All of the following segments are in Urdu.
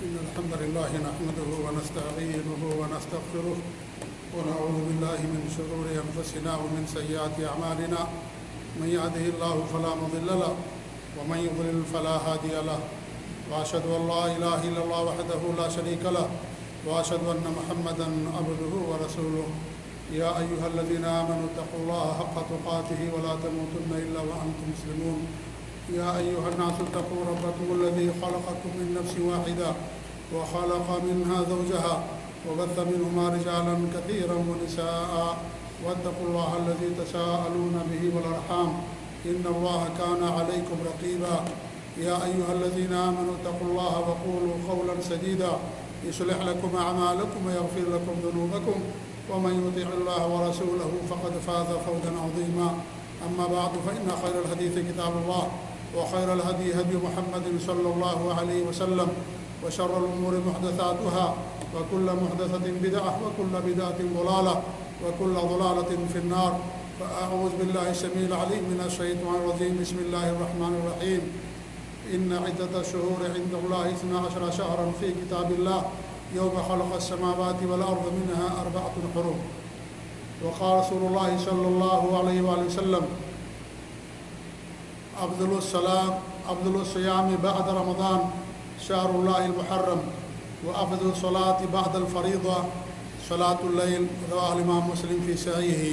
إن الحمد لله نحمده ونستعينه ونستغفره ونعوذ بالله من شرور أنفسنا ومن سيئات أعمالنا من يهده الله فلا مضل له ومن يضلل فلا هادي له وأشهد أن لا إله إلا الله وحده لا شريك له وأشهد أن محمدا عبده ورسوله يا أيها الذين آمنوا اتقوا الله حق تقاته ولا تموتن إلا وأنتم مسلمون يا أيها الناس اتقوا ربكم الذي خلقكم من نفس واحدة وخلق منها زوجها وبث منهما رجالا كثيرا ونساء واتقوا الله الذي تساءلون به والأرحام إن الله كان عليكم رقيبا يا أيها الذين آمنوا اتقوا الله وقولوا قولا سديدا يصلح لكم أعمالكم ويغفر لكم ذنوبكم ومن يطع الله ورسوله فقد فاز فوزا عظيما أما بعد فإن خير الحديث كتاب الله وخير الهدي هدي محمد صلى الله عليه وسلم وشر الأمور محدثاتها وكل محدثة بدعة وكل بدعة ضلالة وكل ضلالة في النار فأعوذ بالله السميع العليم من الشيطان الرجيم بسم الله الرحمن الرحيم إن عدة الشهور عند الله 12 شهرا في كتاب الله يوم خلق السماوات والأرض منها 4 حرم وقال رسول الله صلى الله عليه وآله وسلم أفضل الصيام بعد رمضان شهر الله المحرم وأفضل الصلاة بعد الفريضة صلاة الليل رواه الإمام مسلم في صحيحه.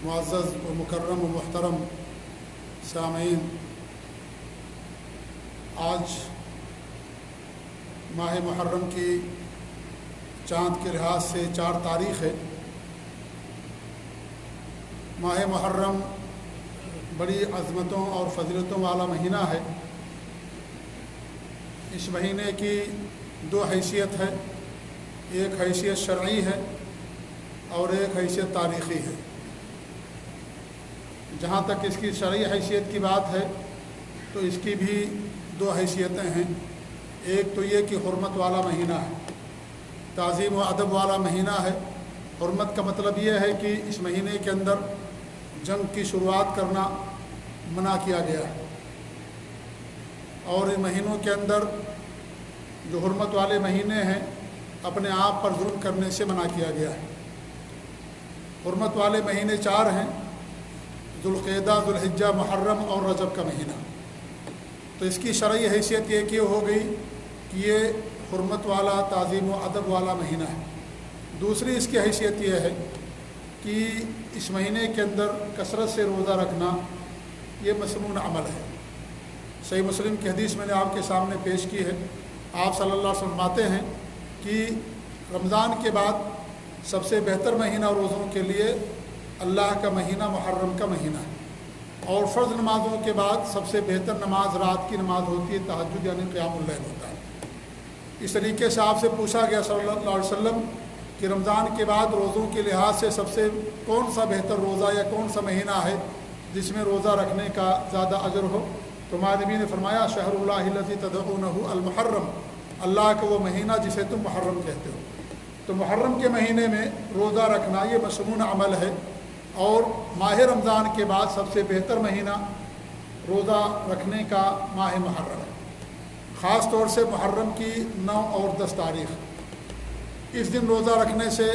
معزز و مکرم و محترم سامعین، آج ماہ محرم کی چاند کے لحاظ سے 4 تاریخ ہے۔ ماہ محرم بڑی عظمتوں اور فضیلتوں والا مہینہ ہے۔ اس مہینے کی 2 حیثیت ہے، ایک حیثیت شرعی ہے اور ایک حیثیت تاریخی ہے۔ جہاں تک اس کی شرعی حیثیت کی بات ہے تو اس کی بھی 2 حیثیتیں ہیں۔ ایک تو یہ کہ حرمت والا مہینہ ہے، تعظیم و ادب والا مہینہ ہے۔ حرمت کا مطلب یہ ہے کہ اس مہینے کے اندر جنگ کی شروعات کرنا منع کیا گیا ہے، اور ان مہینوں کے اندر جو حرمت والے مہینے ہیں اپنے آپ پر ظلم کرنے سے منع کیا گیا ہے۔ حرمت والے مہینے 4 ہیں، ذوالقعدہ، ذوالحجہ، محرم اور رجب کا مہینہ۔ تو اس کی شرعی حیثیت یہ کہ ہو گئی کہ یہ حرمت والا تعظیم و ادب والا مہینہ ہے۔ دوسری اس کی حیثیت یہ ہے کہ اس مہینے کے اندر کثرت سے روزہ رکھنا یہ مسنون عمل ہے۔ صحیح مسلم کی حدیث میں نے آپ کے سامنے پیش کی ہے۔ آپ صلی اللہ علیہ وسلم فرماتے ہیں کہ رمضان کے بعد سب سے بہتر مہینہ روزوں کے لیے اللہ کا مہینہ محرم کا مہینہ ہے، اور فرض نمازوں کے بعد سب سے بہتر نماز رات کی نماز ہوتی ہے، تہجد یعنی قیام اللیل ہوتا ہے۔ اس طریقے سے آپ سے پوچھا گیا صلی اللہ علیہ وسلم کہ رمضان کے بعد روزوں کے لحاظ سے سب سے کون سا بہتر روزہ یا کون سا مہینہ ہے جس میں روزہ رکھنے کا زیادہ اجر ہو؟ تو ہمارے نبی نے فرمایا شہر اللہ الذی تدعونہ المحرم، اللہ کا وہ مہینہ جسے تم محرم کہتے ہو۔ تو محرم کے مہینے میں روزہ رکھنا یہ مسنون عمل ہے، اور ماہ رمضان کے بعد سب سے بہتر مہینہ روزہ رکھنے کا ماہ محرم ہے۔ خاص طور سے محرم کی 9 اور 10 تاریخ، اس دن روزہ رکھنے سے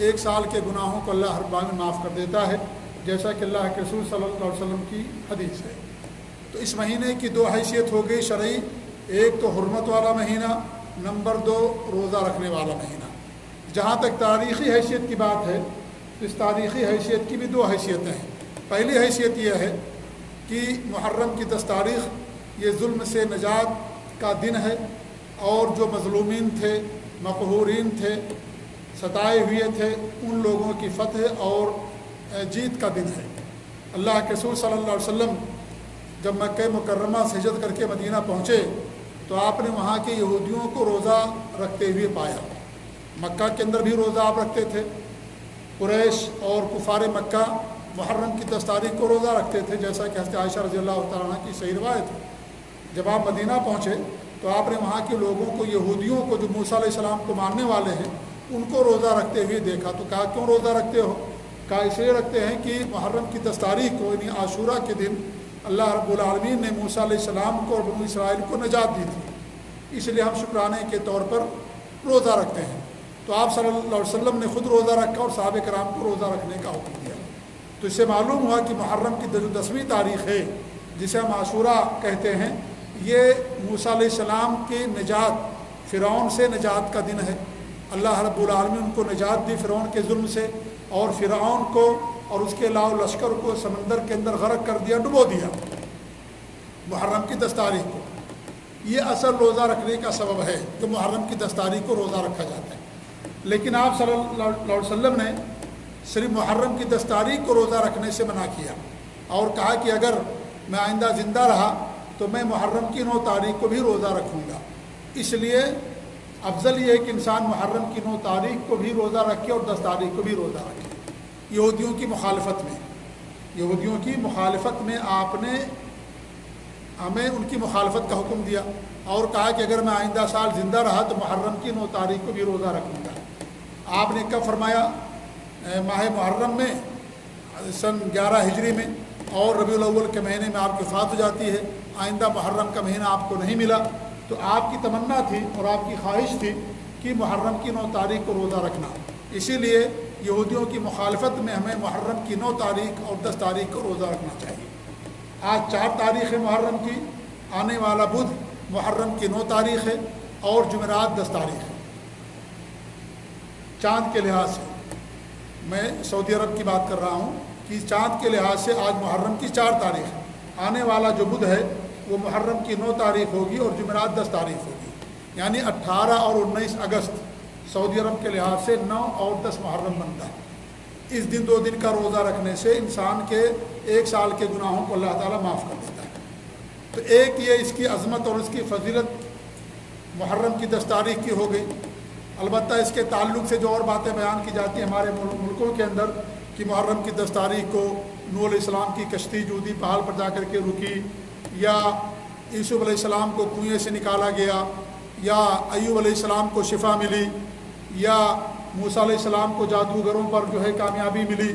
1 سال کے گناہوں کو اللہ رب العالمین معاف کر دیتا ہے، جیسا کہ اللہ کے رسول صلی اللہ علیہ وسلم کی حدیث ہے۔ تو اس مہینے کی 2 حیثیت ہو گئی شرعی، ایک تو حرمت والا مہینہ، نمبر 2 روزہ رکھنے والا مہینہ۔ جہاں تک تاریخی حیثیت کی بات ہے، اس تاریخی حیثیت کی بھی 2 حیثیتیں ہیں۔ پہلی حیثیت یہ ہے کہ محرم کی 10 تاریخ یہ ظلم سے نجات کا دن ہے، اور جو مظلومین تھے، مقہورین تھے، ستائے ہوئے تھے، ان لوگوں کی فتح اور جیت کا دن ہے۔ اللہ کے رسول صلی اللہ علیہ وسلم جب مکہ مکرمہ سے ہجرت کر کے مدینہ پہنچے تو آپ نے وہاں کے یہودیوں کو روزہ رکھتے ہوئے پایا۔ مکہ کے اندر بھی روزہ آپ رکھتے تھے۔ قریش اور کفار مکہ محرم کی 10 تاریخ کو روزہ رکھتے تھے، جیسا کہ حضرت عائشہ رضی اللہ تعالیٰ عنہ کی صحیح روایت ہے۔ جب آپ مدینہ پہنچے تو آپ نے وہاں کے لوگوں کو، یہودیوں کو جو موسیٰ علیہ السلام کو ماننے والے ہیں، ان کو روزہ رکھتے ہوئے دیکھا تو کہا کیوں روزہ رکھتے ہو؟ کہا اس لیے رکھتے ہیں کہ محرم کی 10 تاریخ کو یعنی عاشورہ کے دن اللہ رب العالمین نے موسیٰ علیہ السلام کو اور بنو اسرائیل کو نجات دی تھی، اس لیے ہم شکرانے کے طور پر روزہ رکھتے ہیں۔ تو آپ صلی اللہ علیہ وسلم نے خود روزہ رکھا اور صحابہ کرام کو روزہ رکھنے کا حکم دیا۔ تو اس سے معلوم ہوا کہ محرم کی 10ویں تاریخ ہے، جسے ہم عاشورہ کہتے ہیں، یہ موسیٰ علیہ السلام کی نجات، فرعون سے نجات کا دن ہے۔ اللہ رب العالمین ان کو نجات دی فرعون کے ظلم سے، اور فرعون کو اور اس کے لاؤ لشکر کو سمندر کے اندر غرق کر دیا، ڈبو دیا محرم کی 10 تاریخ کو۔ یہ اصل روزہ رکھنے کا سبب ہے کہ محرم کی 10 تاریخ کو روزہ رکھا جاتا ہے۔ لیکن آپ صلی اللہ علیہ وسلم نے صرف محرم کی 10 تاریخ کو روزہ رکھنے سے منع کیا، اور کہا کہ اگر میں آئندہ زندہ رہا تو میں محرم کی 9 تاریخ کو بھی روزہ رکھوں گا۔ اس لیے افضل یہ ہے کہ انسان محرم کی 9 تاریخ کو بھی روزہ رکھے اور 10 تاریخ کو بھی روزہ رکھے۔ یہودیوں کی مخالفت میں آپ نے ہمیں ان کی مخالفت کا حکم دیا، اور کہا کہ اگر میں آئندہ سال زندہ رہا تو محرم کی 9 تاریخ کو بھی روزہ رکھوں گا۔ آپ نے کب فرمایا؟ ماہ محرم میں سن 11 ہجری میں، اور ربیع الاول کے مہینے میں آپ کی وفات ہو جاتی ہے۔ آئندہ محرم کا مہینہ آپ کو نہیں ملا، تو آپ کی تمنا تھی اور آپ کی خواہش تھی کہ محرم کی 9 تاریخ کو روزہ رکھنا۔ اسی لیے یہودیوں کی مخالفت میں ہمیں محرم کی 9 تاریخ اور 10 تاریخ کو روزہ رکھنا چاہیے۔ آج 4 تاریخ ہے محرم کی، آنے والا بدھ محرم کی 9 تاریخ ہے، اور جمعرات 10 تاریخ ہے۔ چاند کے لحاظ سے میں سعودی عرب کی بات کر رہا ہوں کہ چاند کے لحاظ سے آج محرم کی 4 تاریخ ہے، آنے والا جو بدھ ہے وہ محرم کی 9 تاریخ ہوگی اور جمعرات 10 تاریخ ہوگی، یعنی 18 اور 19 اگست سعودی عرب کے لحاظ سے 9 اور 10 محرم بنتا ہے۔ اس دن 2 دن کا روزہ رکھنے سے انسان کے 1 سال کے گناہوں کو اللہ تعالیٰ معاف کر دیتا ہے۔ تو ایک یہ اس کی عظمت اور اس کی فضیلت محرم کی 10 تاریخ کی ہو گئی۔ البتہ اس کے تعلق سے جو اور باتیں بیان کی جاتی ہیں ہمارے ملکوں کے اندر، کہ محرم کی 10 تاریخ کو نوح علیہ السلام کی کشتی جودی پہاڑ پر جا کر کے رکی، یا یوسف علیہ السلام کو کنویں سے نکالا گیا، یا ایوب علیہ السلام کو شفا ملی، یا موسیٰ علیہ السلام کو جادوگروں پر جو ہے کامیابی ملی،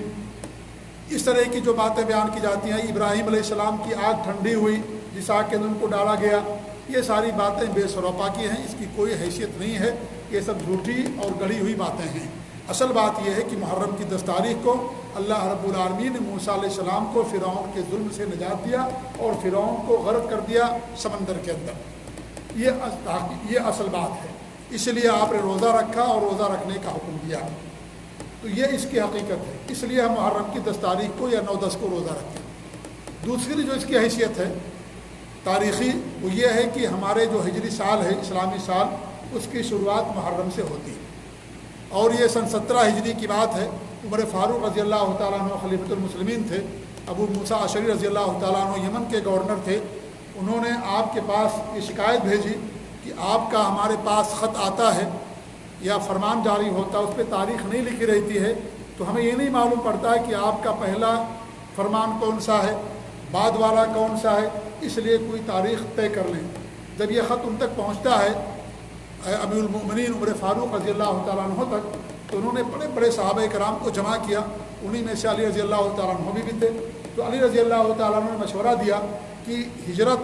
اس طرح کی جو باتیں بیان کی جاتی ہیں۔ ابراہیم علیہ السلام کی آگ ٹھنڈی ہوئی جس آگ کے اندر ان کو ڈالا گیا، یہ ساری باتیں بے سروپا کی ہیں، اس کی کوئی حیثیت نہیں ہے، یہ سب جھوٹی اور گڑھی ہوئی باتیں ہیں۔ اصل بات یہ ہے کہ محرم کی 10 تاریخ کو اللہ رب العالمین نے موسیٰ علیہ السلام کو فرعون کے ظلم سے نجات دیا اور فرعون کو غرق کر دیا سمندر کے اندر۔ یہ اصل بات ہے، اس لیے آپ نے روزہ رکھا اور روزہ رکھنے کا حکم دیا۔ تو یہ اس کی حقیقت ہے، اس لیے ہم محرم کی 10 تاریخ کو یا 9-10 کو روزہ رکھتے ہیں۔ دوسری جو اس کی حیثیت ہے تاریخی، وہ یہ ہے کہ ہمارے جو ہجری سال ہے، اسلامی سال، اس کی شروعات محرم سے ہوتی ہے، اور یہ سن 17 ہجری کی بات ہے۔ عمر فاروق رضی اللہ تعالیٰ عنہ خلیفۃ المسلمین تھے، ابو موسیٰ اشعری رضی اللہ تعالیٰ عنہ یمن کے گورنر تھے۔ انہوں نے آپ کے پاس یہ شکایت بھیجی کہ آپ کا ہمارے پاس خط آتا ہے یا فرمان جاری ہوتا ہے، اس پہ تاریخ نہیں لکھی رہتی ہے، تو ہمیں یہ نہیں معلوم پڑتا ہے کہ آپ کا پہلا فرمان کون سا ہے، بعد والا کون سا ہے، اس لیے کوئی تاریخ طے کر لیں۔ جب یہ خط ان تک پہنچتا ہے امیر المؤمنین عمر فاروق رضی اللہ تعالیٰ عنہ تک، تو انہوں نے بڑے بڑے صحابہ کرام کو جمع کیا، انہی میں سے علی رضی اللہ تعالیٰ عنہ بھی تھے۔ تو علی رضی اللہ تعالیٰ عنہ نے مشورہ دیا کہ ہجرت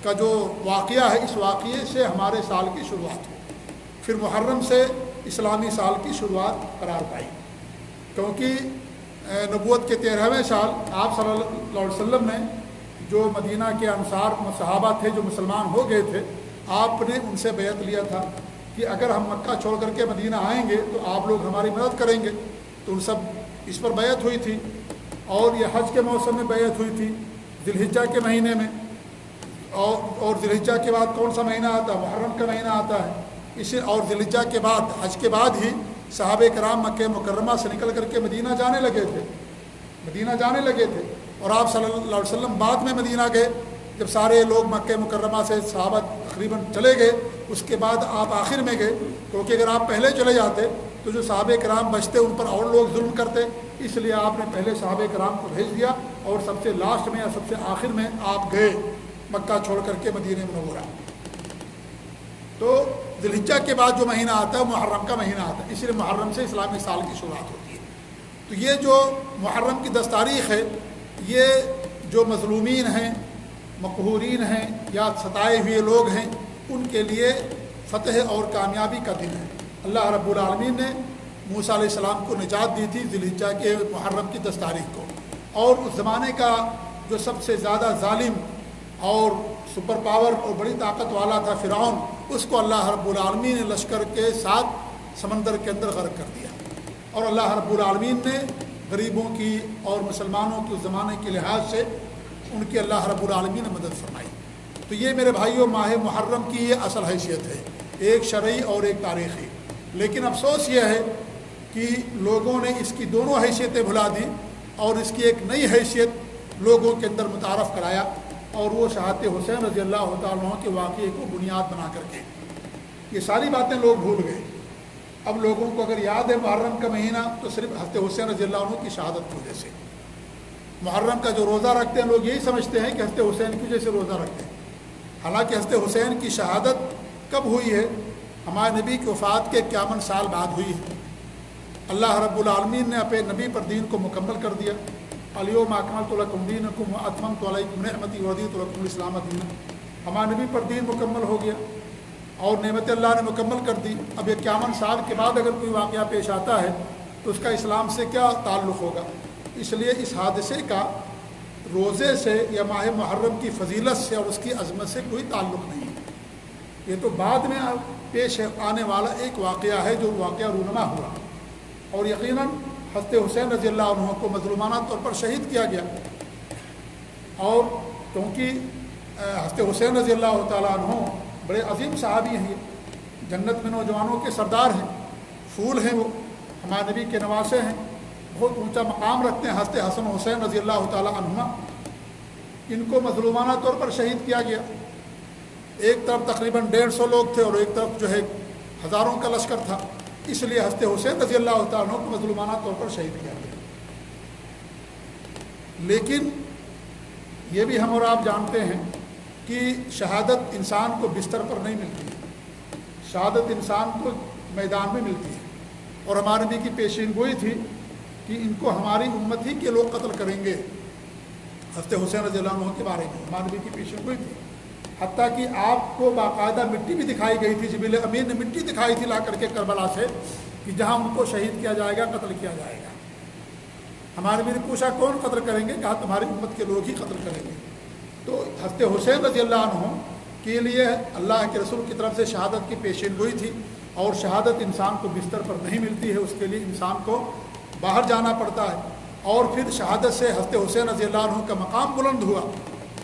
کا جو واقعہ ہے، اس واقعے سے ہمارے سال کی شروعات ہو۔ پھر محرم سے اسلامی سال کی شروعات قرار پائی، کیونکہ نبوت کے 13ویں سال آپ صلی اللہ علیہ وسلم نے جو مدینہ کے انصار صحابہ تھے جو مسلمان ہو گئے تھے، آپ نے ان سے بیعت لیا تھا کہ اگر ہم مکہ چھوڑ کر کے مدینہ آئیں گے تو آپ لوگ ہماری مدد کریں گے۔ تو ان سب اس پر بیعت ہوئی تھی، اور یہ حج کے موسم میں بیعت ہوئی تھی ذی الحجہ کے مہینے میں، اور ذی الحجہ کے بعد کون سا مہینہ آتا ہے؟ محرم کا مہینہ آتا ہے۔ اسے اور ذی الحجہ کے بعد، حج کے بعد ہی صحابہ کرام مکہ مکرمہ سے نکل کر کے مدینہ جانے لگے تھے، اور آپ صلی اللہ علیہ وسلم بعد میں مدینہ گئے۔ جب سارے لوگ مکہ مکرمہ سے صحابہ تقریباً چلے گئے، اس کے بعد آپ آخر میں گئے، کیونکہ اگر آپ پہلے چلے جاتے تو جو صحابہ کرام بچتے ان پر اور لوگ ظلم کرتے، اس لیے آپ نے پہلے صحابہ کرام کو بھیج دیا، اور سب سے لاسٹ میں یا سب سے آخر میں آپ گئے مکہ چھوڑ کر کے مدینہ منورہ۔ تو ذی الحجہ کے بعد جو مہینہ آتا ہے محرم کا مہینہ آتا ہے، اس لیے محرم سے اسلامی سال کی شروعات ہوتی ہے۔ تو یہ جو محرم کی 10 تاریخ ہے، یہ جو مظلومین ہیں مقہورین ہیں یا ستائے ہوئے لوگ ہیں، ان کے لیے فتح اور کامیابی کا دن ہے۔ اللہ رب العالمین نے موسیٰ علیہ السلام کو نجات دی تھی ذی الحجہ کے محرم کی 10 تاریخ کو، اور اس زمانے کا جو سب سے زیادہ ظالم اور سپر پاور اور بڑی طاقت والا تھا فرعون، اس کو اللہ رب العالمین نے لشکر کے ساتھ سمندر کے اندر غرق کر دیا، اور اللہ رب العالمین نے غریبوں کی اور مسلمانوں کے زمانے کے لحاظ سے ان کی اللہ رب العالمین نے مدد فرمائی۔ تو یہ میرے بھائیوں ماہ محرم کی یہ اصل حیثیت ہے، ایک شرعی اور ایک تاریخی۔ لیکن افسوس یہ ہے کہ لوگوں نے اس کی دونوں حیثیتیں بھلا دی اور اس کی ایک نئی حیثیت لوگوں کے اندر متعارف کرایا، اور وہ شہادت حسین رضی اللہ تعالیٰ عنہ کے واقعے کو بنیاد بنا کر کے یہ ساری باتیں لوگ بھول گئے۔ اب لوگوں کو اگر یاد ہے محرم کا مہینہ تو صرف حضرت حسین رضی اللہ عنہ کی شہادت کی وجہ سے۔ محرم کا جو روزہ رکھتے ہیں لوگ یہی سمجھتے ہیں کہ حضرت حسین کی وجہ سے روزہ رکھتے ہیں، حالانکہ حضرت حسین کی شہادت کب ہوئی ہے؟ ہمارے نبی کی وفات کے 51 سال بعد ہوئی ہے۔ اللہ رب العالمین نے اپنے نبی پر دین کو مکمل کر دیا، الیوم اکملت لکم دینکم واتممت علیکم نعمتی ورضیت لکم الاسلام دینا۔ ہمارے نبی پر دین مکمل ہو گیا اور نعمت اللہ نے مکمل کر دی۔ اب 51 سال کے بعد اگر کوئی واقعہ پیش آتا ہے تو اس کا اسلام سے کیا تعلق ہوگا؟ اس لیے اس حادثے کا روزے سے یا ماہ محرم کی فضیلت سے اور اس کی عظمت سے کوئی تعلق نہیں ہے۔ یہ تو بعد میں پیش آنے والا ایک واقعہ ہے جو واقعہ رونما ہوا، اور یقیناً حضرت حسین رضی اللہ عنہ کو مظلومانہ طور پر شہید کیا گیا، اور کیونکہ حضرت حسین رضی اللہ تعالیٰ عنہ بڑے عظیم صحابی ہیں، یہ جنت میں نوجوانوں کے سردار ہیں، پھول ہیں، وہ ہمارے نبی کے نواسے ہیں، بہت اونچا مقام رکھتے ہیں حضرت حسن حسین رضی اللہ تعالیٰ عنہما۔ ان کو مظلومانہ طور پر شہید کیا گیا۔ ایک طرف تقریباً 150 لوگ تھے اور ایک طرف جو ہے ہزاروں کا لشکر تھا، اس لیے حضرت حسین رضی اللہ تعالیٰ عنہ کو مظلومانہ طور پر شہید کیا گیا۔ لیکن یہ بھی ہم اور آپ جانتے ہیں کہ شہادت انسان کو بستر پر نہیں ملتی ہے، شہادت انسان کو میدان میں ملتی ہے، اور ہمارے نبی کی پیشین گوئی تھی کہ ان کو ہماری امت ہی کے لوگ قتل کریں گے۔ حضرت حسین رضی اللہ عنہ کے بارے میں ہمارے نبی کی پیشین گوئی تھی، حتیٰ کہ آپ کو باقاعدہ مٹی بھی دکھائی گئی تھی، جبریل امین نے مٹی دکھائی تھی لا کر کے کربلا سے کہ جہاں ان کو شہید کیا جائے گا، قتل کیا جائے گا۔ ہمارے نبی نے پوچھا کون قتل کریں گے؟ کہا تمہاری امت کے لوگ ہی قتل کریں گے۔ تو حضرت حسین رضی اللہ عنہ کے لیے اللہ کے رسول کی طرف سے شہادت کی پیشین گوئی تھی، اور شہادت انسان کو بستر پر نہیں ملتی ہے، اس کے لیے انسان کو باہر جانا پڑتا ہے، اور پھر شہادت سے حضرت حسین رضی اللہ عنہ کا مقام بلند ہوا۔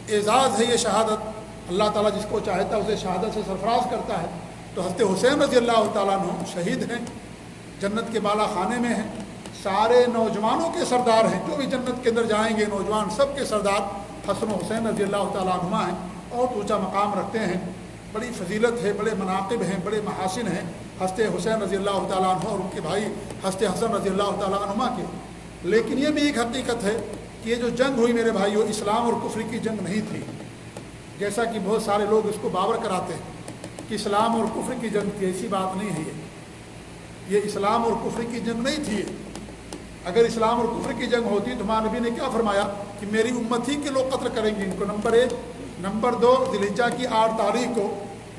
اعزاز ہے یہ شہادت، اللہ تعالیٰ جس کو چاہتا ہے اسے شہادت سے سرفراز کرتا ہے۔ تو حضرت حسین رضی اللہ تعالیٰ عنہ شہید ہیں، جنت کے بالا خانے میں ہیں، سارے نوجوانوں کے سردار ہیں، جو بھی جنت کے اندر جائیں گے نوجوان سب کے سردار حسن و حسین رضی اللہ تعالیٰ عنہما ہیں، اور اونچا مقام رکھتے ہیں، بڑی فضیلت ہے، بڑے مناقب ہیں، بڑے محاسن ہیں حضرت حسین رضی اللہ تعالیٰ عنہ اور ان کے بھائی حضرت حسن رضی اللہ تعالیٰ عنہما کے۔ لیکن یہ بھی ایک حقیقت ہے کہ یہ جو جنگ ہوئی میرے بھائیوں، اسلام اور کفر کی جنگ نہیں تھی، جیسا کہ بہت سارے لوگ اس کو باور کراتے ہیں کہ اسلام اور کفر کی جنگ تھی۔ ایسی بات نہیں ہے، یہ اسلام اور کفر کی جنگ نہیں تھی۔ اگر اسلام اور کفر کی جنگ ہوتی تو ہمارے نبی نے کیا فرمایا کہ میری امت ہی کے لوگ قتل کریں گے ان کو، نمبر 1۔ نمبر 2، ذی الحجہ کی 8 تاریخ کو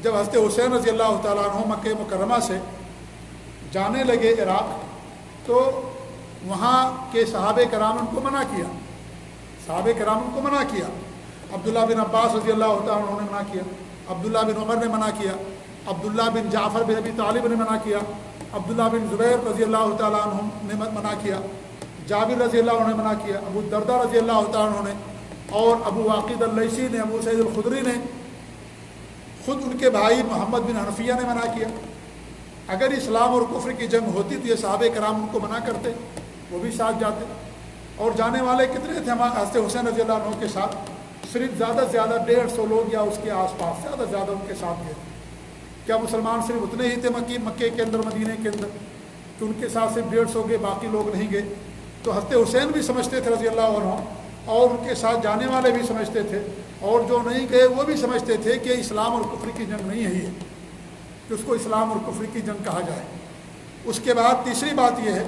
جب حضرت حسین رضی اللہ تعالیٰ عنہ مکہ مکرمہ سے جانے لگے عراق، تو وہاں کے صحابہ کرام ان کو منع کیا، صحابہ کرام ان کو منع کیا۔ عبداللہ بن عباس رضی اللہ تعالیٰ عنہ نے منع کیا، عبداللہ بن عمر نے منع کیا، عبداللہ بن جعفر بن ابی طالب نے منع کیا، عبداللہ بن زبیر رضی اللہ تعالیٰ عنہ نے منع کیا، جابر رضی اللہ عنہ نے منع کیا، ابو الدرداء رضی اللہ تعالیٰ عنہ نے، اور ابو واقد اللیثی نے، ابو سعید الخدری نے، خود ان کے بھائی محمد بن حنفیہ نے منع کیا۔ اگر اسلام اور کفر کی جنگ ہوتی تو یہ صحابہ کرام ان کو منع کرتے، وہ بھی ساتھ جاتے۔ اور جانے والے کتنے تھے ہمارے حضرت حسین رضی اللہ عنہ کے ساتھ؟ صرف زیادہ سے زیادہ 150 لوگ یا اس کے آس پاس، زیادہ سے زیادہ ان کے ساتھ گئے۔ کیا مسلمان صرف اتنے ہی تھے مکے کے اندر، مدینے کے اندر، کہ ان کے ساتھ صرف 150 گئے، باقی لوگ نہیں گئے؟ تو حضرت حسین بھی سمجھتے تھے رضی اللہ عنہ، اور ان کے ساتھ جانے والے بھی سمجھتے تھے، اور جو نہیں گئے وہ بھی سمجھتے تھے کہ اسلام اور کفر کی جنگ نہیں ہے یہ، کہ اس کو اسلام اور کفر کی جنگ کہا جائے۔ اس کے بعد تیسری بات یہ ہے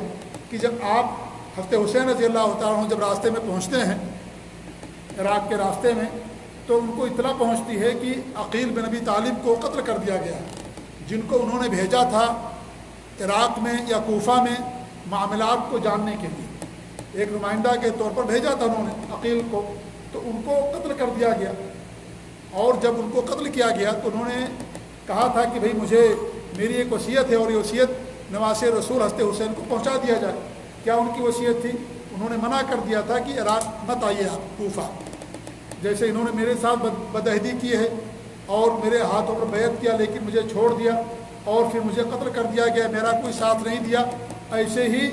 کہ جب آپ حضرت حسین رضی اللہ تعالیٰ عنہ جب راستے میں پہنچتے ہیں، عراق کے راستے میں، تو ان کو اطلاع پہنچتی ہے کہ عقیل بن ابی طالب کو قتل کر دیا گیا، جن کو انہوں نے بھیجا تھا عراق میں یا کوفہ میں معاملات کو جاننے کے لیے، ایک نمائندہ کے طور پر بھیجا تھا انہوں نے عقیل کو، تو ان کو قتل کر دیا گیا۔ اور جب ان کو قتل کیا گیا تو انہوں نے کہا تھا کہ بھئی مجھے میری ایک وصیت ہے اور یہ وصیت نواسے رسول حضرت حسین کو پہنچا دیا جائے۔ کیا ان کی وصیت تھی؟ انہوں نے منع کر دیا تھا کہ عراق مت آئیے آپ، کوفہ، جیسے انہوں نے میرے ساتھ بدعہدی کی ہے اور میرے ہاتھوں پر بیعت کیا لیکن مجھے چھوڑ دیا اور پھر مجھے قتل کر دیا گیا، میرا کوئی ساتھ نہیں دیا، ایسے ہی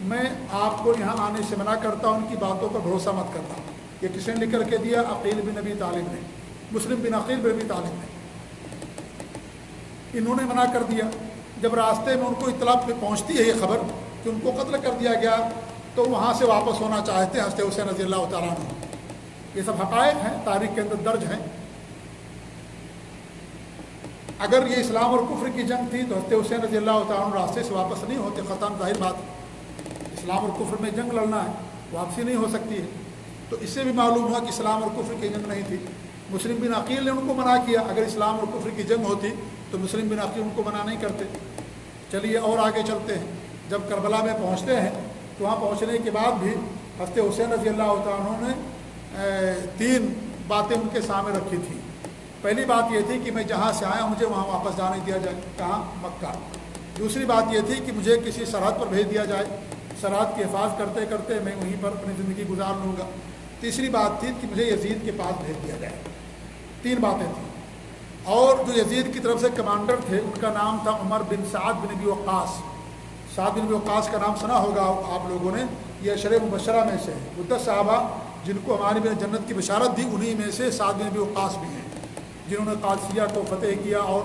میں آپ کو یہاں آنے سے منع کرتا ہوں، ان کی باتوں پر بھروسہ مت کرنا۔ یہ کس نے لکھ کر کے دیا؟ عقیل بن ابی طالب نے، مسلم بن عقیل بن ابی طالب نے۔ انہوں نے منع کر دیا۔ جب راستے میں ان کو اطلاع پہنچتی ہے یہ خبر کہ ان کو قتل کر دیا گیا، تو وہاں سے واپس ہونا چاہتے ہیں حضرت حسین رضی اللہ تعالیٰ عنہ۔ یہ سب حقائق ہیں، تاریخ کے اندر درج ہیں۔ اگر یہ اسلام اور کفر کی جنگ تھی تو حضرت حسین رضی اللہ تعالیٰ عنہ راستے سے واپس نہیں ہوتے، قطعاً ظاہر بات ہے، اسلام اور کفر میں جنگ لڑنا ہے، واپسی نہیں ہو سکتی ہے۔ تو اس سے بھی معلوم ہوا کہ اسلام اور کفر کی جنگ نہیں تھی۔ مسلم بن عقیل نے ان کو منع کیا، اگر اسلام اور کفر کی جنگ ہوتی تو مسلم بن عقیل ان کو منع نہیں کرتے۔ چلیے اور آگے چلتے ہیں۔ جب کربلا میں پہنچتے ہیں تو وہاں پہنچنے کے بعد بھی حضرت حسین رضی اللہ تعالیٰ عنہ نے 3 باتیں ان کے سامنے رکھی تھیں۔ پہلی بات یہ تھی کہ میں جہاں سے آیا مجھے وہاں واپس جانے دیا جائے، کہاں؟ مکہ۔ دوسری بات یہ تھی کہ مجھے کسی سرحد پر بھیج دیا جائے، سرحد کی حفاظت کرتے کرتے میں وہیں پر اپنی زندگی گزار لوں گا۔ تیسری بات تھی کہ مجھے یزید کے پاس بھیج دیا جائے۔ 3 باتیں تھیں۔ اور جو یزید کی طرف سے کمانڈر تھے ان کا نام تھا عمر بن سعد بن ابی وقاص۔ سعد بن ابی وقاص کا نام سنا ہوگا آپ لوگوں نے، یہ عشرہ مبشرہ میں سے ہے۔ وہ 10 صحابہ جن کو ہماری میں جنت کی بشارت دی، انہی میں سے سعد بن ابی وقاص بھی ہیں، جنہوں نے قادسیہ کو فتح کیا اور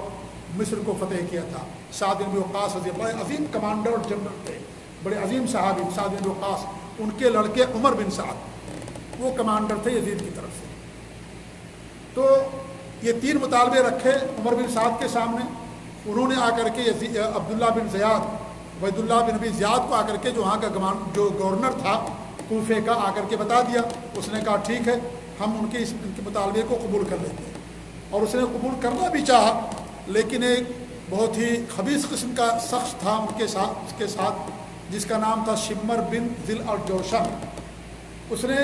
مصر کو فتح کیا تھا۔ سعد بن ابی وقاص رضی اللہ، عظیم کمانڈر اور جنرل تھے، بڑے عظیم صحابی سعد بن ابی وقاص۔ ان کے لڑکے عمر بن سعد، وہ کمانڈر تھے یزید کی طرف سے۔ تو یہ 3 مطالبے رکھے عمر بن سعد کے سامنے۔ انہوں نے آ کر کے عبداللہ بن زیاد، عبید اللہ بن ابی زیاد کو آ کر کے جو وہاں کا جو گورنر تھا کوفے کا، آ کر کے بتا دیا۔ اس نے کہا ٹھیک ہے، ہم ان کے مطالبے کو قبول کر لیتے ہیں۔ اور اس نے قبول کرنا بھی چاہا، لیکن ایک بہت ہی خبیث قسم کا شخص تھا اس کے ساتھ جس کا نام تھا شمر بن ذل الجوشن۔ اس نے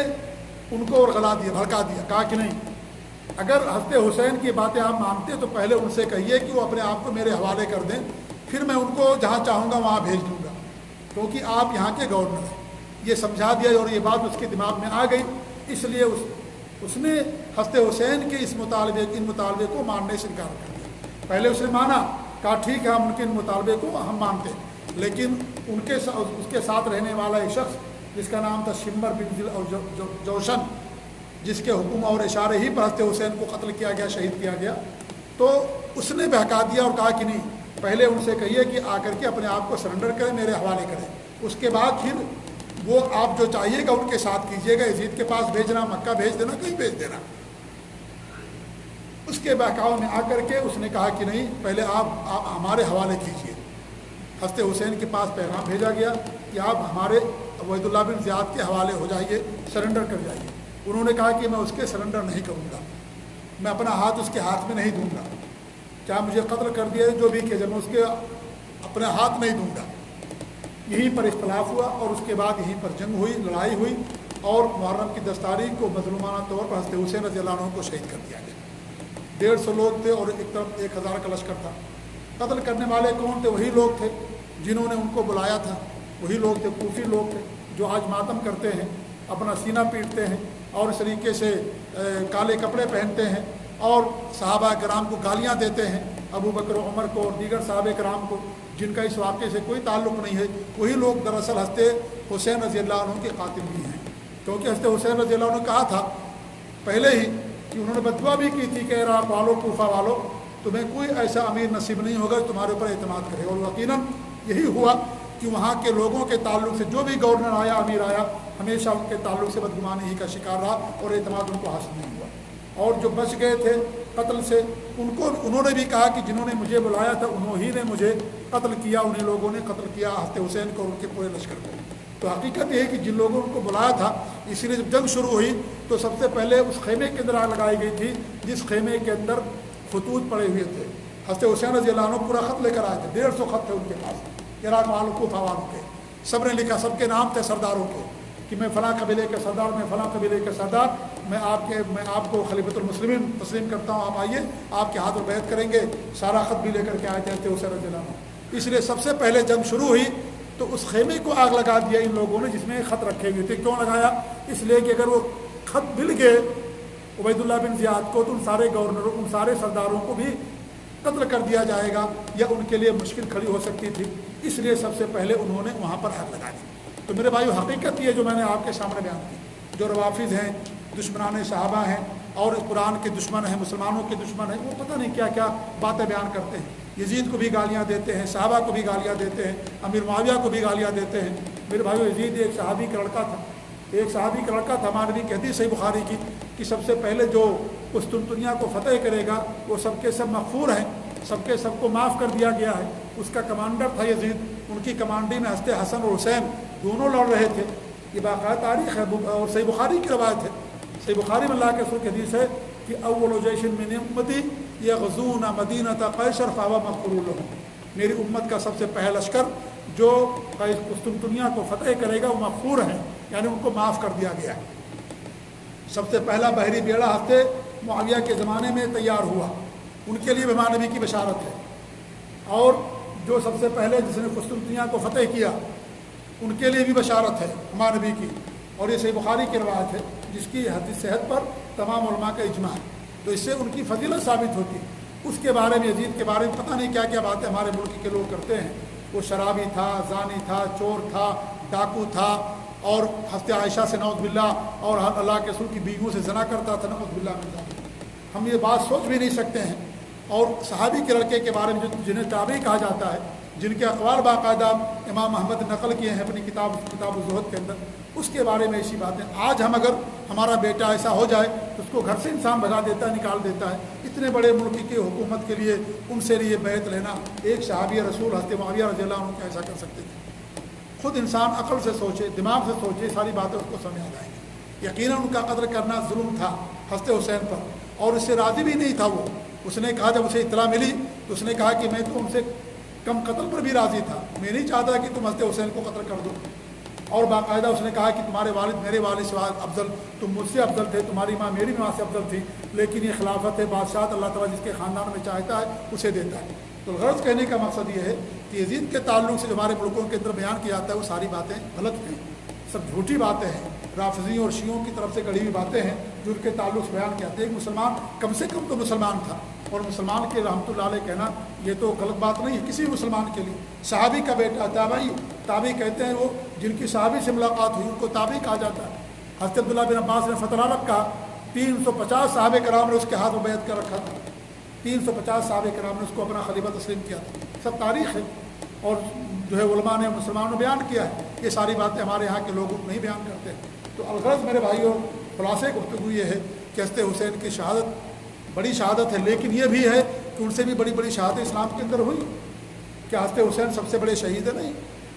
ان کو ورغلا دیا، بھڑکا دیا، کہا کہ نہیں، اگر حضرت حسین کی باتیں آپ مانتے تو پہلے ان سے کہیے کہ وہ اپنے آپ کو میرے حوالے کر دیں، پھر میں ان کو جہاں چاہوں گا وہاں بھیج دوں گا، کیونکہ آپ یہاں کے گورنر ہیں۔ یہ سمجھا دیا اور یہ بات اس کے دماغ میں آ گئی، اس لیے اس نے حضرت حسین کے ان مطالبے کو ماننے سے انکار کر دیا۔ پہلے اس نے مانا، کہا ٹھیک ہے ہم ان کے ان مطالبے کو ہم مانتے ہیں، لیکن اس کے ساتھ رہنے والا ایک شخص جس کا نام تھا شمر بن ذل الجوشن، جس کے حکم اور اشارے ہی پر حضرت حسین کو قتل کیا گیا، شہید کیا گیا، تو اس نے بہکا دیا اور کہا کہ نہیں، پہلے ان سے کہیے کہ آ کر کے اپنے آپ کو سرنڈر کریں، میرے حوالے کریں، اس کے بعد پھر وہ آپ جو چاہیے گا ان کے ساتھ کیجیے گا، یزید کے پاس بھیجنا، مکہ بھیج دینا، کہیں بھیج دینا۔ اس کے بہکاؤ میں آ کر کے اس نے کہا کہ نہیں، پہلے آپ ہمارے حوالے کیجیے۔ حضرت حسین کے پاس پیغام بھیجا گیا کہ آپ ہمارے عبید اللہ بن زیاد کے حوالے ہو جائیے، سرنڈر کر جائیے۔ انہوں نے کہا کہ میں اس کے سرنڈر نہیں کروں گا، میں اپنا ہاتھ اس کے ہاتھ میں نہیں دوں گا، کیا مجھے قتل کر دیا جو بھی کیا جائے، میں اس کے اپنا ہاتھ نہیں دوں گا۔ یہیں پر اختلاف ہوا اور اس کے بعد یہیں پر جنگ ہوئی، لڑائی ہوئی، اور محرم کی 10 تاریخ کو مظلومانہ طور پر حضرت حسین رضی اللہ عنہ کو شہید کر دیا گیا۔ 150 لوگ تھے اور ایک طرف 1000 کا لشکر تھا۔ قتل کرنے والے کون تھے؟ وہی لوگ تھے جنہوں نے ان کو بلایا تھا، وہی لوگ تھے، کوفی لوگ تھے جو آج ماتم کرتے ہیں، اپنا سینہ پیٹتے ہیں اور اس طریقے سے کالے کپڑے پہنتے ہیں اور صحابہ کرام کو گالیاں دیتے ہیں، ابو بکر و عمر کو اور دیگر صحابہ کرام کو، جن کا اس واقعے سے کوئی تعلق نہیں ہے۔ وہی لوگ دراصل حضرت حسین رضی اللہ عنہ کے قاتل بھی ہیں، کیونکہ حضرت حسین رضی اللہ عنہ نے کہا تھا پہلے ہی کہ انہوں نے بدعا بھی کی تھی کہ عراق والوں، کوفہ والوں، تمہیں کوئی ایسا امیر نصیب نہیں ہوگا جو تمہارے اوپر اعتماد کرے، اور یقیناً یہی ہوا کہ وہاں کے لوگوں کے تعلق سے جو بھی گورنر آیا، امیر آیا، ہمیشہ ان کے تعلق سے بدگمانی ہی کا شکار رہا اور اعتماد ان کو حاصل نہیں ہوا۔ اور جو بچ گئے تھے قتل سے، انہوں نے بھی کہا کہ جنہوں نے مجھے بلایا تھا انہوں ہی نے مجھے قتل کیا، انہیں لوگوں نے قتل کیا حضرت حسین کو اور ان کے پورے لشکر کو۔ تو حقیقت یہ ہے کہ جن لوگوں نے ان کو بلایا تھا، اسی لیے جب جنگ شروع ہوئی تو سب سے پہلے اس خیمے کے اندر آگ لگائی گئی تھی جس خیمے کے اندر خطوط پڑے ہوئے تھے۔ حضرت حسین رضی اللہ عنہ پورا خط لے کر آئے تھے، 150 خط تھے ان کے پاس عراق والوں کوفہ والوں کے، سب نے لکھا، سب کے نام تھے سرداروں کے کہ میں فلاں قبیلے کے سردار، میں فلاں قبیلے کے سردار، میں آپ کو خلیفۃ المسلمین تسلیم کرتا ہوں، آپ آئیے، آپ کے ہاتھ میں بیعت کریں گے۔ سارا خط بھی لے کر کے آئے تھے حسین رضی اللہ عنہ۔ اس لیے سب سے پہلے جنگ شروع ہوئی تو اس خیمے کو آگ لگا دیا ان لوگوں نے جس میں خط رکھے ہوئے تھے۔ کیوں لگایا؟ اس لیے کہ اگر وہ خط مل گئے عبید اللہ بن زیاد کو تو ان سارے گورنروں، ان سارے سرداروں کو بھی قتل کر دیا جائے گا یا ان کے لیے مشکل کھڑی ہو سکتی تھی، اس لیے سب سے پہلے انہوں نے وہاں پر آگ لگا دی۔ تو میرے بھائیو، حقیقت یہ جو میں نے آپ کے سامنے بیان کی، جو روافض ہیں، دشمنان صحابہ ہیں اور قرآن کے دشمن ہیں، مسلمانوں کے دشمن ہیں، وہ پتہ نہیں کیا کیا باتیں بیان کرتے ہیں، یزید کو بھی گالیاں دیتے ہیں، صحابہ کو بھی گالیاں دیتے ہیں، امیر معاویہ کو بھی گالیاں دیتے ہیں۔ میرے بھائیو، یزید ایک صحابی کا لڑکا تھا، ہمارے بھی کہتی صحیح بخاری کی کہ سب سے پہلے جو قسطنطنیہ کو فتح کرے گا وہ سب کے سب مغفور ہیں، سب کے سب کو معاف کر دیا گیا ہے۔ اس کا کمانڈر تھا یزید، ان کی کمانڈی میں حضرت حسن اور حسین دونوں لڑ رہے تھے۔ یہ باقاعدہ تاریخ ہے اور صحیح بخاری کی روایت ہے۔ صحیح بخاری میں اللہ کے رسول کی حدیث ہے کہ اول جیش من امتی یغزون مدینۃ قیصر فہو مغفور لهم، میری امت کا سب سے پہلا لشکر جو قسطنطنیہ کو فتح کرے گا وہ مغفور ہے، یعنی ان کو معاف کر دیا گیا ہے۔ سب سے پہلا بحری بیڑا حضرت معاویہ کے زمانے میں تیار ہوا، ان کے لیے بھی ہمارے نبی کی بشارت ہے، اور جو سب سے پہلے جس نے قسطنطنیہ کو فتح کیا ان کے لیے بھی بشارت ہے ہمارے نبی کی، اور یہ صحیح بخاری کی روایت ہے جس کی حدیث صحت پر تمام علماء کا اجماع ہے۔ تو اس سے ان کی فضیلت ثابت ہوتی ہے۔ اس کے بارے میں، یزید کے بارے میں پتہ نہیں کیا کیا باتیں ہمارے ملک کے لوگ کرتے ہیں۔ وہ شرابی تھا، زانی تھا، چور تھا، ڈاکو تھا، اور حضرت عائشہ سے نعوذ باللہ اور اللہ کے رسول کی بیویوں سے زنا کرتا تھا، نعوذ باللہ من ذالک۔ ہم یہ بات سوچ بھی نہیں سکتے ہیں۔ اور صحابی کے لڑکے کے بارے میں جنہیں تابعی کہا جاتا ہے، جن کے اقوال باقاعدہ امام احمد نقل کیے ہیں اپنی کتاب الزہد کے اندر، اس کے بارے میں ایسی باتیں۔ آج ہم اگر ہمارا بیٹا ایسا ہو جائے تو اس کو گھر سے انسان بھگا دیتا ہے، نکال دیتا ہے۔ اتنے بڑے ملک کی حکومت کے لیے ان سے لیے بیعت لینا، ایک صحابی رسول حضرت معاویہ رضی اللہ عنہ ایسا کر سکتے تھے؟ خود انسان عقل سے سوچے، دماغ سے سوچے، ساری باتیں اس کو سمجھ آ جائیں گی۔ یقیناً ان کا قدر کرنا ظلم تھا حضرت حسین پر، اور اس سے راضی بھی نہیں تھا وہ۔ اس نے کہا، جب اسے اطلاع ملی تو اس نے کہا کہ میں تو ان سے کم قتل پر بھی راضی تھا، میں نہیں چاہتا کہ تم حضرت حسین کو قتل کر دو۔ اور باقاعدہ اس نے کہا کہ تمہارے والد میرے والد سے افضل، تم مجھ سے افضل تھے، تمہاری ماں میری ماں سے افضل تھی، لیکن یہ خلافت ہے، بادشاہت اللہ تعالیٰ جس کے خاندان میں چاہتا ہے اسے دیتا ہے۔ تو غرض کہنے کا مقصد یہ ہے کہ یزید کے تعلق سے جو ہمارے ملکوں کے اندر بیان کیا جاتا ہے وہ ساری باتیں غلط ہیں، سب جھوٹی باتیں ہیں، رافضیوں اور شیعوں کی طرف سے گڑھی ہوئی باتیں ہیں جو ان کے تعلق سے بیان کیا جاتے ہیں۔ ایک مسلمان کم سے کم تو مسلمان تھا، اور مسلمان کے رحمۃ اللہ علیہ کہنا یہ تو غلط بات نہیں ہے کسی بھی مسلمان کے لیے۔ صحابی کا بیٹا، تابعی کہتے ہیں وہ جن کی صحابی سے ملاقات ہوئی ان کو تابعی کہا جاتا ہے۔ حضرت عبداللہ بن عباس نے فتح رب کہا، 350 صحابہ کرام نے اس کے ہاتھ میں بیعت کر رکھا تھا، 350 صحابہ کرام نے اس کو اپنا خلیفہ تسلیم کیا تھا۔ سب تاریخ ہے، اور جو ہے علماء نے مسلمانوں نے بیان کیا ہے۔ یہ ساری باتیں ہمارے یہاں کے لوگ نہیں بیان کرتے۔ تو الغرض میرے بھائیوں، خلاصے گفتگو یہ ہے کہ حضرت حسین کی شہادت بڑی شہادت ہے، لیکن یہ بھی ہے کہ ان سے بھی بڑی بڑی شہادت اسلام کے اندر ہوئی۔ کیا حضرت حسین سب سے بڑے شہید ہیں؟ نہیں۔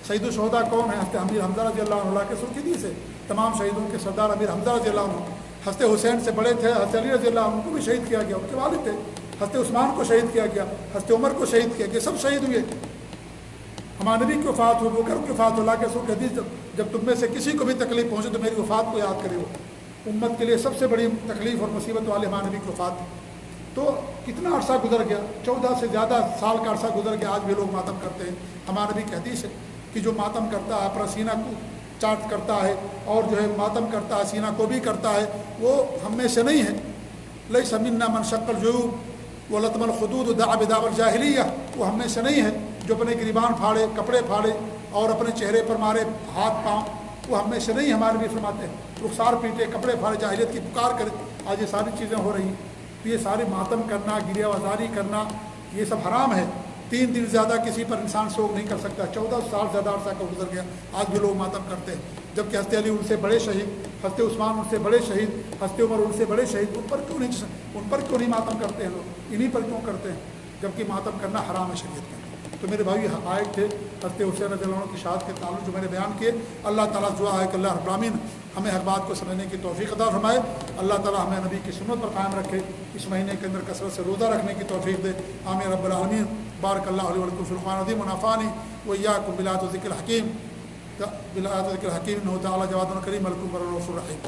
سید الشہداء کون ہیں؟ حضرت امیر حمزہ رضی اللہ عنہ کے سرخی سے تمام شہیدوں کے سردار امیر حمزہ رضی اللہ عنہ حضرت حسین سے بڑے تھے۔ حضرت علی رضی اللہ عنہ کو بھی شہید کیا گیا، ان کے والد تھے۔ حضرت عثمان کو شہید کیا گیا، حضرت عمر کو شہید کیا گیا، سب شہید ہوئے۔ ہمارے نبی کی وفات ہو، بکر کی وفات ہو، اللہ کے رسول کی حدیث، جب تم میں سے کسی کو بھی تکلیف پہنچے تو میری وفات کو یاد کرے۔ وہ امت کے لیے سب سے بڑی تکلیف اور مصیبت والے ہمارے نبی کی وفات تھی۔ تو کتنا عرصہ گزر گیا، 14 سے زیادہ سال کا عرصہ گزر گیا، آج بھی لوگ ماتم کرتے ہیں۔ ہمارے نبی کی حدیث ہے کہ جو ماتم کرتا ہے، اپنا سینہ کو چاٹ کرتا ہے اور جو ہے ماتم کرتا ہے، سینہ کو بھی کرتا ہے، وہ ہم میں سے نہیں ہے۔ لیس منا من شق الجیوب ولطم الخدود ودعا بدعوى الجاہلیہ، وہ ہم میں سے نہیں ہے جو اپنے گریبان پھاڑے، کپڑے پھاڑے اور اپنے چہرے پر مارے ہاتھ پاؤں، وہ ہم میں سے نہیں۔ ہمارے بھی فرماتے ہیں رخسار پیٹے، کپڑے پھاڑے، جاہلیت کی پکار کرے۔ آج یہ ساری چیزیں ہو رہی ہیں، تو یہ سارے ماتم کرنا، گریہ وزاری کرنا، یہ سب حرام ہے۔ 3 دن زیادہ کسی پر انسان سوگ نہیں کر سکتا۔ 14 سال زیادہ عرصہ کا گزر گیا، آج بھی لوگ ماتم کرتے ہیں، جبکہ حضرت علی ان سے بڑے شہید، حضرت عثمان ان سے بڑے شہید، حضرت عمر ان سے بڑے شہید، ان پر کیوں نہیں ماتم کرتے ہیں لوگ؟ انہی پر کیوں کرتے ہیں، جبکہ ماتم کرنا حرام ہے شریعت کے اندر۔ تو میرے بھائی حقائق تھے حضرت حسین رضی اللہ عنہ کی شہادت کے تعلق جو میں نے بیان کیے. اللہ تعالیٰ دعا ہے کہ اللہ رب العالمین ہمیں ہر بات کو سمجھنے کی توفیق عطا فرمائے. اللہ تعالیٰ ہمیں نبی کی سنت پر قائم رکھے. اس مہینے کے اندر کثرت سے روزہ رکھنے کی توفیق دے. آمین رب العالمین. بارک اللہ علیہ ولکم فی القرآن العظیم ونفعنی وإیاکم بالآیات والذکر الحکیم. بالآیات والذکر الحکیم انہ تعالیٰ جواد کریم ملک رؤوف رحیم.